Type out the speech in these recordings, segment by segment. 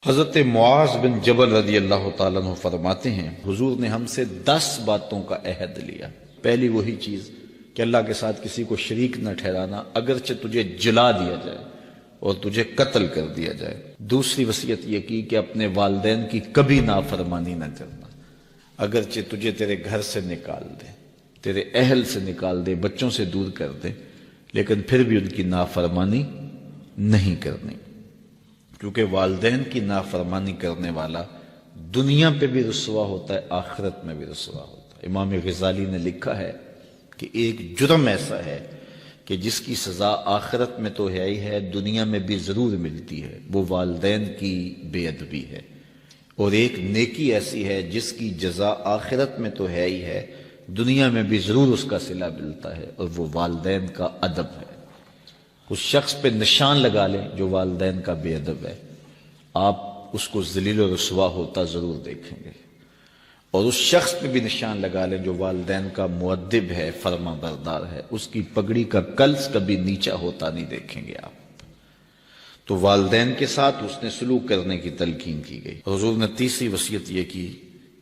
حضرت معاذ بن جبل رضی اللہ تعالیٰ عنہ فرماتے ہیں حضور نے ہم سے 10 باتوں کا عہد لیا۔ پہلی وہی چیز کہ اللہ کے ساتھ کسی کو شریک نہ ٹھہرانا، اگرچہ تجھے جلا دیا جائے اور تجھے قتل کر دیا جائے۔ دوسری وصیت یہ کی کہ اپنے والدین کی کبھی نافرمانی نہ کرنا، اگرچہ تجھے تیرے گھر سے نکال دے، تیرے اہل سے نکال دے، بچوں سے دور کر دے، لیکن پھر بھی ان کی نافرمانی نہیں کرنی، کیونکہ والدین کی نافرمانی کرنے والا دنیا پہ بھی رسوا ہوتا ہے، آخرت میں بھی رسوا ہوتا ہے۔ امام غزالی نے لکھا ہے کہ ایک جرم ایسا ہے کہ جس کی سزا آخرت میں تو ہے ہی ہے، دنیا میں بھی ضرور ملتی ہے، وہ والدین کی بے ادبی ہے، اور ایک نیکی ایسی ہے جس کی جزا آخرت میں تو ہے ہی ہے، دنیا میں بھی ضرور اس کا صلہ ملتا ہے، اور وہ والدین کا ادب ہے۔ اس شخص پہ نشان لگا لیں جو والدین کا بے ادب ہے، آپ اس کو ذلیل و رسوا ہوتا ضرور دیکھیں گے، اور اس شخص پہ بھی نشان لگا لیں جو والدین کا مؤدب ہے، فرما بردار ہے، اس کی پگڑی کا کلس کبھی نیچا ہوتا نہیں دیکھیں گے آپ۔ تو والدین کے ساتھ اس نے سلوک کرنے کی تلقین کی گئی۔ حضور نے تیسری وصیت یہ کی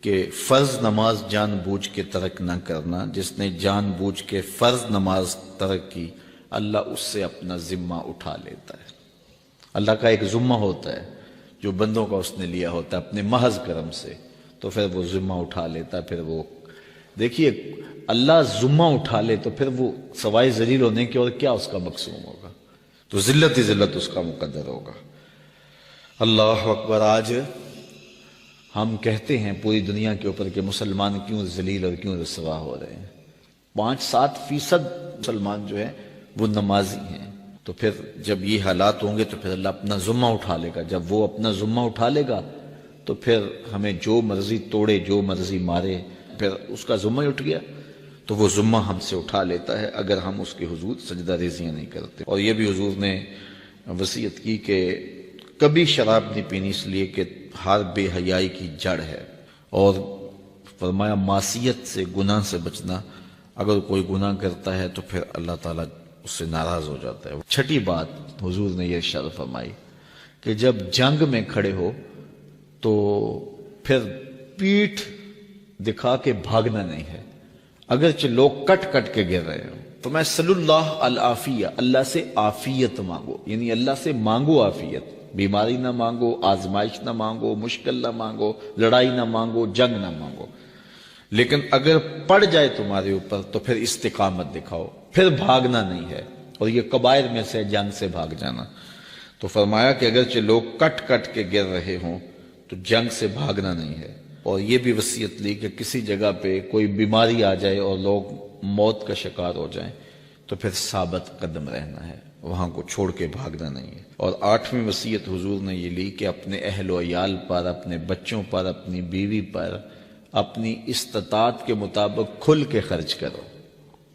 کہ فرض نماز جان بوجھ کے ترک نہ کرنا، جس نے جان بوجھ کے فرض نماز ترک کی اللہ اس سے اپنا ذمہ اٹھا لیتا ہے۔ اللہ کا ایک ذمہ ہوتا ہے جو بندوں کا اس نے لیا ہوتا ہے اپنے محض کرم سے، تو پھر وہ ذمہ اٹھا لیتا ہے۔ پھر وہ دیکھیے، اللہ ذمہ اٹھا لے تو پھر وہ سوائے ذلیل ہونے کے اور کیا اس کا مقصوم ہوگا، تو ذلت ہی ذلت اس کا مقدر ہوگا۔ اللہ اکبر۔ آج ہم کہتے ہیں پوری دنیا کے اوپر کہ مسلمان کیوں ذلیل اور کیوں رسوا ہو رہے ہیں، 5-7% مسلمان جو ہے وہ نمازی ہیں، تو پھر جب یہ حالات ہوں گے تو پھر اللہ اپنا ذمہ اٹھا لے گا۔ جب وہ اپنا ذمہ اٹھا لے گا تو پھر ہمیں جو مرضی توڑے، جو مرضی مارے، پھر اس کا ذمہ اٹھ گیا تو وہ ذمہ ہم سے اٹھا لیتا ہے اگر ہم اس کے حضور سجدہ ریزیاں نہیں کرتے۔ اور یہ بھی حضور نے وصیت کی کہ کبھی شراب نہیں پینی، اس لیے کہ ہر بے حیائی کی جڑ ہے، اور فرمایا معصیت سے، گناہ سے بچنا، اگر کوئی گناہ کرتا ہے تو پھر اللہ تعالیٰ اس سے ناراض ہو جاتا ہے۔ چھٹی بات حضور نے یہ ارشاد فرمائی کہ جب جنگ میں کھڑے ہو تو پھر پیٹھ دکھا کے بھاگنا نہیں ہے، اگرچہ لوگ کٹ کٹ کے گر رہے ہوں تو میں صلی اللہ العافیہ، اللہ سے عافیت مانگو، یعنی اللہ سے مانگو عافیت، بیماری نہ مانگو، آزمائش نہ مانگو، مشکل نہ مانگو، لڑائی نہ مانگو، جنگ نہ مانگو، لیکن اگر پڑ جائے تمہارے اوپر تو پھر استقامت دکھاؤ، پھر بھاگنا نہیں ہے، اور یہ کبائر میں سے جنگ سے بھاگ جانا۔ تو فرمایا کہ اگرچہ لوگ کٹ کٹ کے گر رہے ہوں تو جنگ سے بھاگنا نہیں ہے۔ اور یہ بھی وصیت لی کہ کسی جگہ پہ کوئی بیماری آ جائے اور لوگ موت کا شکار ہو جائیں تو پھر ثابت قدم رہنا ہے، وہاں کو چھوڑ کے بھاگنا نہیں ہے۔ اور 8ویں وصیت حضور نے یہ لی کہ اپنے اہل و عیال پر، اپنے بچوں پر، اپنی بیوی پر اپنی استطاعت کے مطابق کھل کے خرچ کرو،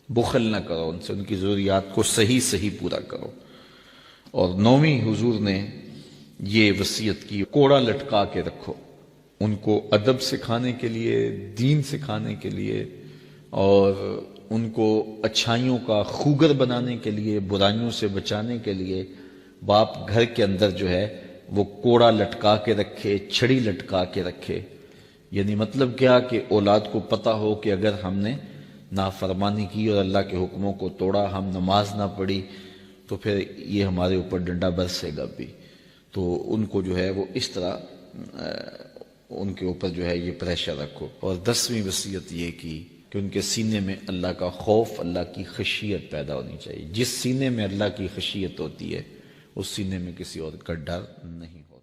بخل نہ کرو، ان سے ان کی ضروریات کو صحیح پورا کرو۔ اور 9ویں حضور نے یہ وصیت کی کوڑا لٹکا کے رکھو، ان کو ادب سکھانے کے لیے، دین سکھانے کے لیے، اور ان کو اچھائیوں کا خوگر بنانے کے لیے، برائیوں سے بچانے کے لیے باپ گھر کے اندر جو ہے وہ کوڑا لٹکا کے رکھے، چھڑی لٹکا کے رکھے۔ یعنی مطلب کیا کہ اولاد کو پتہ ہو کہ اگر ہم نے نافرمانی کی اور اللہ کے حکموں کو توڑا، ہم نماز نہ پڑھی، تو پھر یہ ہمارے اوپر ڈنڈا برسے گا بھی۔ تو ان کو جو ہے وہ اس طرح ان کے اوپر جو ہے یہ پریشر رکھو۔ اور 10ویں وصیت یہ کی کہ ان کے سینے میں اللہ کا خوف، اللہ کی خشیت پیدا ہونی چاہیے۔ جس سینے میں اللہ کی خشیت ہوتی ہے اس سینے میں کسی اور کا ڈر نہیں ہوتا۔